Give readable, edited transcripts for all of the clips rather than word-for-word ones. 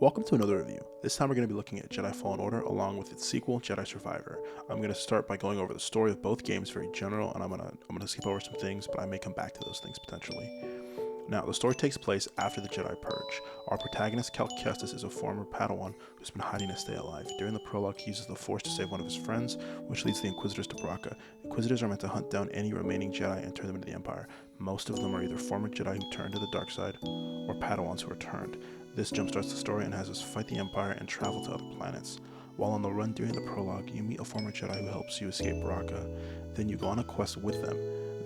Welcome to another review. This time we're going to be looking at Jedi Fallen Order along with its sequel, Jedi Survivor. I'm going to start by going over the story of both games very general, and I'm going to skip over some things, but I may come back to those things potentially. Now, the story takes place after the Jedi Purge. Our protagonist, Cal Kestis, is a former Padawan who's been hiding to stay alive. During the prologue, he uses the Force to save one of his friends, which leads the Inquisitors to Bracca. Inquisitors are meant to hunt down any remaining Jedi and turn them into the Empire. Most of them are either former Jedi who turned to the dark side, or Padawans who are turned. This jumpstarts the story and has us fight the Empire and travel to other planets. While on the run during the prologue, you meet a former Jedi who helps you escape Bracca. Then you go on a quest with them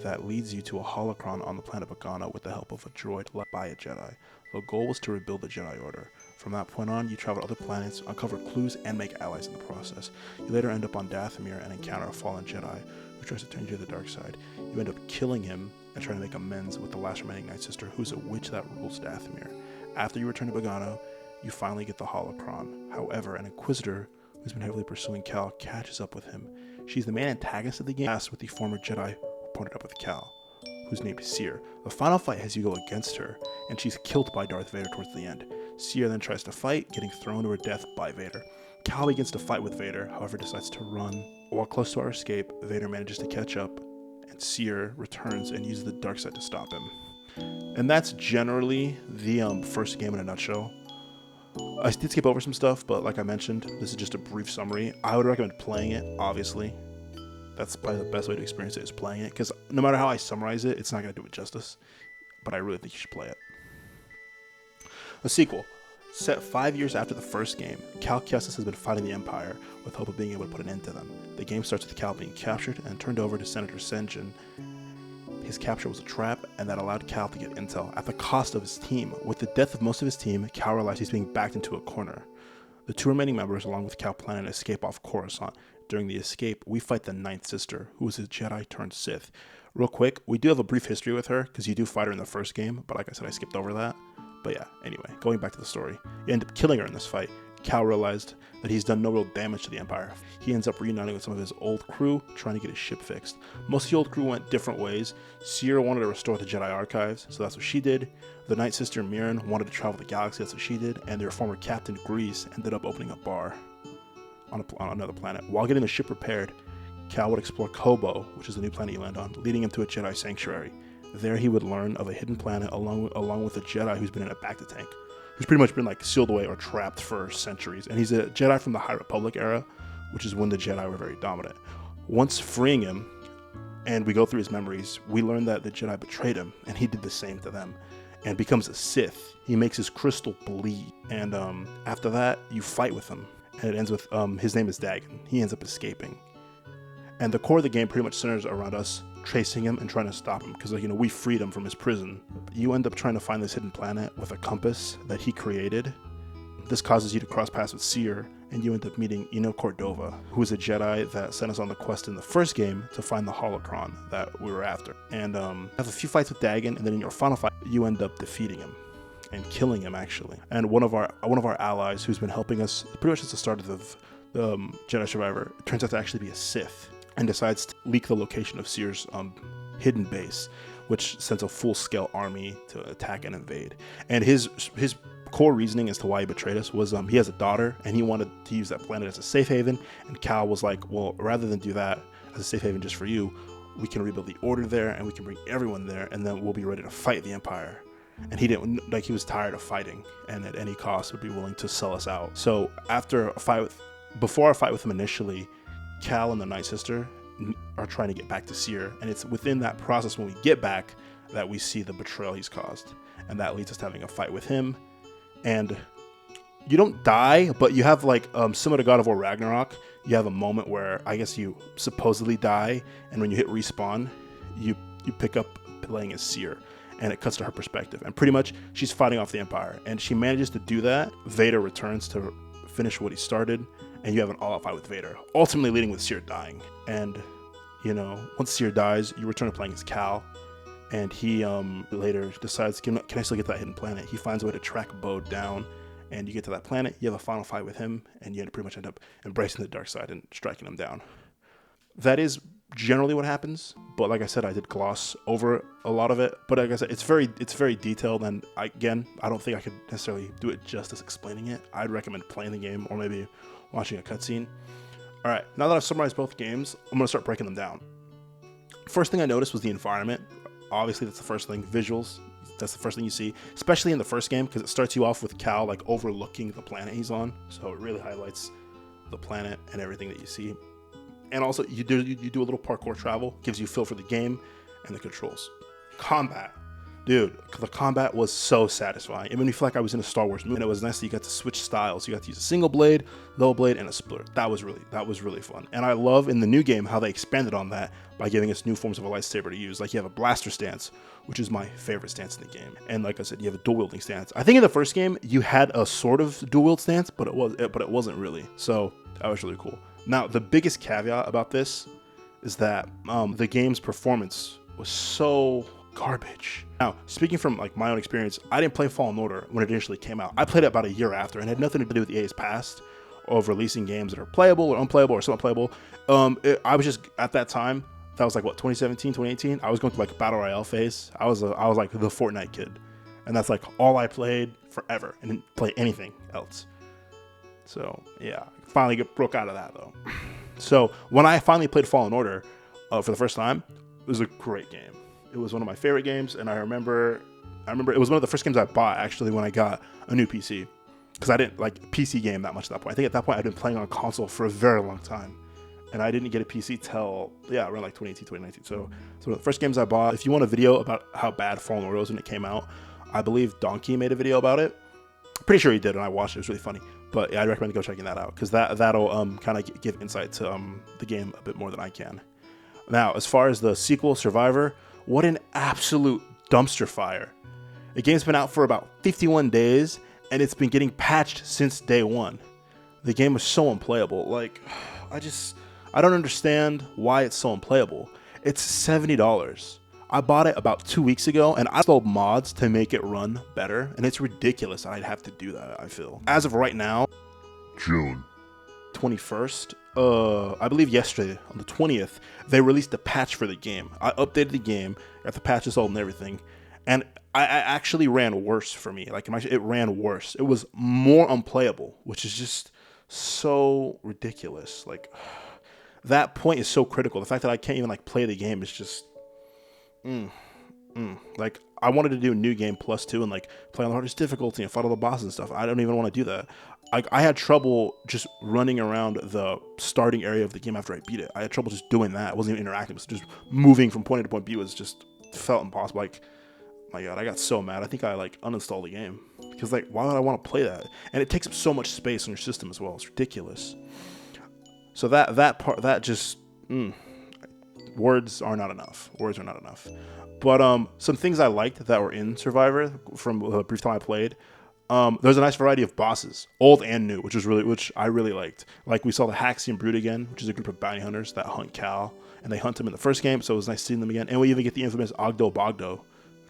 that leads you to a holocron on the planet Bogano with the help of a droid led by a Jedi. The goal was to rebuild the Jedi Order. From that point on, you travel to other planets, uncover clues, and make allies in the process. You later end up on Dathomir and encounter a fallen Jedi who tries to turn you to the dark side. You end up killing him and trying to make amends with the last remaining Night Sister, who's a witch that rules Dathomir. After you return to Bogano, you finally get the holocron. However, an Inquisitor who's been heavily pursuing Cal catches up with him. She's the main antagonist of the game, with the former Jedi who partnered up with Cal, who's named Cere. The final fight has you go against her, and she's killed by Darth Vader towards the end. Cere then tries to fight, getting thrown to her death by Vader. Cal begins to fight with Vader, however decides to run. While close to our escape, Vader manages to catch up, and Cere returns and uses the dark side to stop him. And that's generally the first game in a nutshell. I did skip over some stuff, but like I mentioned, this is just a brief summary. I would recommend playing it, obviously. That's probably the best way to experience it, is playing it, because no matter how I summarize it, it's not going to do it justice. But I really think you should play it. A sequel. Set 5 years after the first game, Cal Kestis has been fighting the Empire with hope of being able to put an end to them. The game starts with Cal being captured and turned over to Senator Senjin. His capture was a trap, and that allowed Cal to get intel at the cost of his team. With the death of most of his team, Cal realizes he's being backed into a corner. The two remaining members, along with Cal, plan an escape off Coruscant. During the escape, we fight the Ninth Sister, who is a Jedi turned Sith. Real quick, we do have a brief history with her, because you do fight her in the first game, but like I said, I skipped over that. But yeah, anyway, going back to the story. You end up killing her in this fight. Cal realized that he's done no real damage to the Empire. He ends up reuniting with some of his old crew, trying to get his ship fixed. Most of the old crew went different ways. Cere wanted to restore the Jedi archives, so that's what she did. The Night Sister Mirren wanted to travel the galaxy, that's what she did. And their former captain, Grease, ended up opening a bar on another planet. While getting the ship repaired, Cal would explore Kobo, which is the new planet you land on, leading him to a Jedi sanctuary. There he would learn of a hidden planet along with a Jedi who's been in a bacta tank, who's pretty much been like sealed away or trapped for centuries. And he's a Jedi from the High Republic era, which is when the Jedi were very dominant. Once freeing him, and we go through his memories, we learn that the Jedi betrayed him, and he did the same to them, and becomes a Sith. He makes his crystal bleed, and after that, you fight with him, and it ends with, his name is Dagan. He ends up escaping. And the core of the game pretty much centers around us chasing him and trying to stop him, because we freed him from his prison. You end up trying to find this hidden planet with a compass that he created. This causes you to cross paths with Cere, and you end up meeting Eno Cordova, who is a Jedi that sent us on the quest in the first game to find the holocron that we were after. And have a few fights with Dagan, and then in your final fight, you end up defeating him and killing him, actually. And one of our allies, who's been helping us pretty much since the start of the Jedi Survivor, turns out to actually be a Sith, and decides to leak the location of Cere's hidden base, which sends a full-scale army to attack and invade. And his core reasoning as to why he betrayed us was he has a daughter, and he wanted to use that planet as a safe haven, and Cal was like, well, rather than do that as a safe haven just for you, we can rebuild the Order there, and we can bring everyone there, and then we'll be ready to fight the Empire. And he didn't, he was tired of fighting, and at any cost would be willing to sell us out. So before our fight with him initially, Cal and the Night Sister are trying to get back to Cere, and it's within that process when we get back that we see the betrayal he's caused, and that leads us to having a fight with him. And you don't die, but you have similar to God of War Ragnarok, you have a moment where I guess you supposedly die, and when you hit respawn, you pick up playing as Cere, and it cuts to her perspective, and pretty much she's fighting off the Empire, and she manages to do that. Vader returns to finish what he started, and you have an all-out fight with Vader, ultimately leading with Cere dying. And, once Cere dies, you return to playing as Cal, and he later decides, can I still get that hidden planet? He finds a way to track Bode down, and you get to that planet, you have a final fight with him, and you pretty much end up embracing the dark side and striking him down. That is generally what happens, but like I said, I did gloss over a lot of it. But like I said, it's very detailed, and I don't think I could necessarily do it justice explaining it. I'd recommend playing the game or maybe watching a cutscene. All right, now that I've summarized both games, I'm gonna start breaking them down. First thing I noticed was the environment. Obviously, that's the first thing. Visuals, that's the first thing you see, especially in the first game, because it starts you off with Cal like overlooking the planet he's on, so it really highlights the planet and everything that you see. And also, you do a little parkour travel, gives you a feel for the game and the controls. Combat. Dude, the combat was so satisfying. It made me feel like I was in a Star Wars movie, and it was nice that you got to switch styles. You got to use a single blade, double blade, and a splitter. That was really fun. And I love in the new game how they expanded on that by giving us new forms of a lightsaber to use. Like you have a blaster stance, which is my favorite stance in the game. And like I said, you have a dual wielding stance. I think in the first game you had a sort of dual wield stance, but it wasn't really. So that was really cool. Now, the biggest caveat about this is that the game's performance was so garbage. Now, speaking from like my own experience, I didn't play Fallen Order when it initially came out. I played it about a year after, and it had nothing to do with EA's past of releasing games that are playable or unplayable or somewhat playable. I was just at that time. That was like what, 2017, 2018. I was going through like a battle royale phase. I was like the Fortnite kid, and that's like all I played forever, and didn't play anything else. So yeah, finally broke out of that though. So when I finally played Fallen Order for the first time, it was a great game. It was one of my favorite games, and I remember it was one of the first games I bought actually when I got a new PC, because I didn't like PC game that much at that point. I think at that point I'd been playing on console for a very long time, and I didn't get a PC till around like 2018, 2019. So one of the first games I bought. If you want a video about how bad Fallen Order was when it came out, I believe Donkey made a video about it. Pretty sure he did, and I watched it. It was really funny. But yeah, I'd recommend go checking that out, because that'll kind of give insight to the game a bit more than I can. Now, as far as the sequel, Survivor, what an absolute dumpster fire. The game's been out for about 51 days, and it's been getting patched since day one. The game was so unplayable. Like, I don't understand why it's so unplayable. It's $70. I bought it about 2 weeks ago, and I installed mods to make it run better, and it's ridiculous I'd have to do that, I feel. As of right now, June 21st, I believe yesterday, on the 20th, they released a patch for the game. I updated the game, got the patch installed and everything, and I actually ran worse for me. Like, it ran worse. It was more unplayable, which is just so ridiculous. Like, that point is so critical. The fact that I can't even, like, play the game is just... Like, I wanted to do a new game plus 2 and like play on the hardest difficulty and fight all the bosses and stuff. I don't even want to do that. I had trouble just running around the starting area of the game after I beat it. I had trouble just doing that. It wasn't even interactive. It was just moving from point A to point B was just felt impossible. Like, my God, I got so mad. I think I like uninstalled the game because like, why would I want to play that? And it takes up so much space on your system as well. It's ridiculous. So that part, that just words are not enough. Words are not enough. But some things I liked that were in Survivor from the brief time I played. There's a nice variety of bosses, old and new, which I really liked. Like, we saw the Haxian Brood again, which is a group of bounty hunters that hunt Cal, and they hunt him in the first game, so it was nice seeing them again. And we even get the infamous Ogdo Bogdo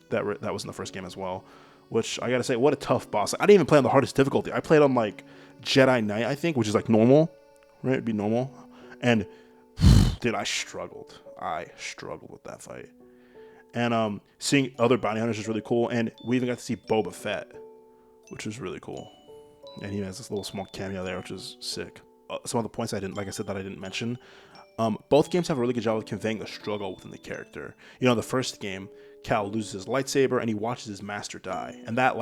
that was in the first game as well, which I gotta say, what a tough boss. I didn't even play on the hardest difficulty. I played on like Jedi Knight, I think, which is like normal, right? It'd be normal. And dude, I struggled with that fight. And seeing other bounty hunters is really cool. And we even got to see Boba Fett, which was really cool. And he has this little small cameo there, which is sick. Some of the points I didn't mention. Both games have a really good job of conveying the struggle within the character. You know, the first game, Cal loses his lightsaber and he watches his master die. And that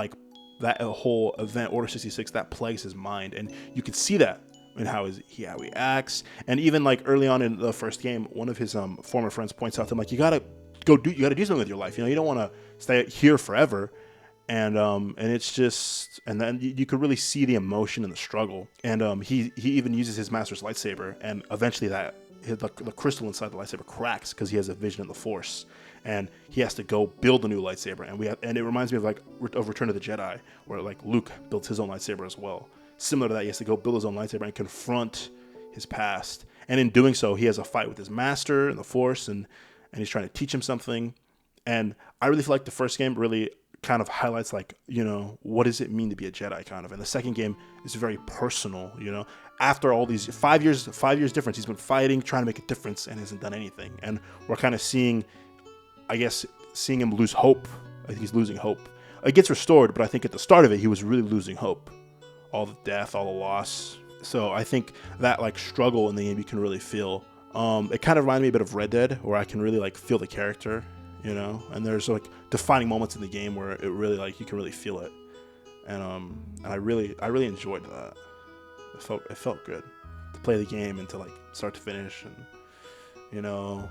whole event, Order 66, that plagues his mind. And you can see that in how he acts. And even like early on in the first game, one of his former friends points out to him, like, you gotta do something with your life. You know, you don't want to stay here forever. And it's just, and then you could really see the emotion and the struggle. And he even uses his master's lightsaber, and eventually the crystal inside the lightsaber cracks because he has a vision of the Force, and he has to go build a new lightsaber. And it reminds me of Return of the Jedi, where like Luke built his own lightsaber as well. Similar to that, he has to go build his own lightsaber and confront his past. And in doing so, he has a fight with his master and the Force, and he's trying to teach him something. And I really feel like the first game really kind of highlights like, you know, what does it mean to be a Jedi kind of. And the second game is very personal, you know. After all these 5 years difference, he's been fighting, trying to make a difference, and hasn't done anything. And we're kind of seeing, I guess, seeing him lose hope. I think he's losing hope. It gets restored, but I think at the start of it, he was really losing hope. All the death, all the loss. So I think that like struggle in the game you can really feel. It kind of reminded me a bit of Red Dead, where I can really like feel the character, you know. And there's like defining moments in the game where it really like you can really feel it. And I really enjoyed that. It felt good to play the game and to like start to finish, and you know,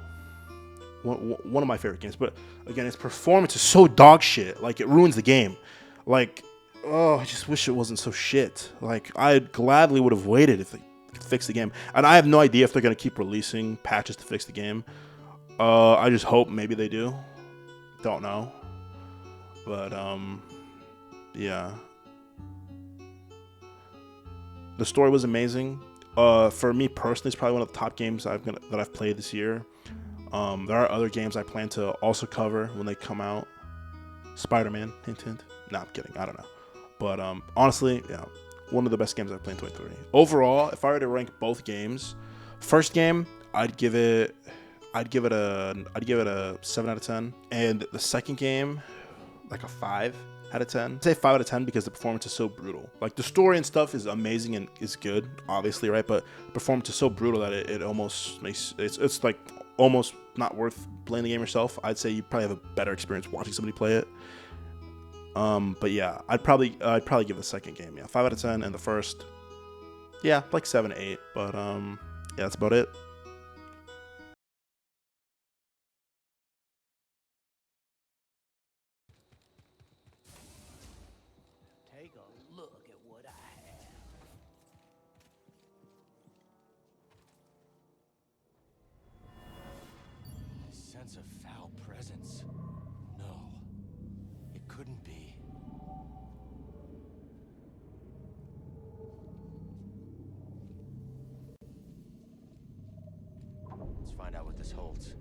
one of my favorite games. But again, its performance is so dog shit. Like it ruins the game. Like, oh, I just wish it wasn't so shit. Like I gladly would have waited if they could fix the game. And I have no idea if they're gonna keep releasing patches to fix the game. I just hope maybe they do. Don't know. But yeah. The story was amazing. For me personally, it's probably one of the top games that I've played this year. There are other games I plan to also cover when they come out. Spider-Man, hint hint. No, I'm kidding. I don't know. But honestly, yeah, one of the best games I've played in 2023. Overall, if I were to rank both games, first game I'd give it a 7 out of 10, and the second game like a 5 out of 10. I'd say 5 out of 10 because the performance is so brutal. Like the story and stuff is amazing and is good, obviously, right? But the performance is so brutal that it almost makes it's like almost not worth playing the game yourself. I'd say you probably have a better experience watching somebody play it. But yeah, I'd probably give the second game 5 out of 10, and the first, yeah, like 7 to 8. But yeah, that's about it. Take a look at what I have. A sense of foul presence. No, it couldn't be. Let's find out what this holds.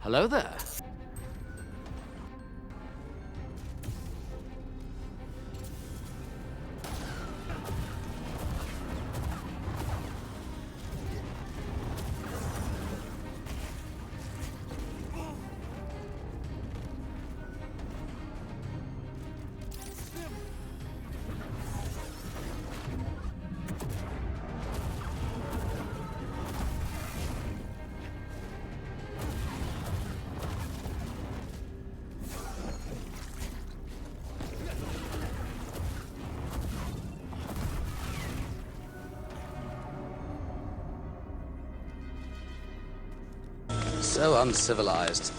Hello there. So uncivilized.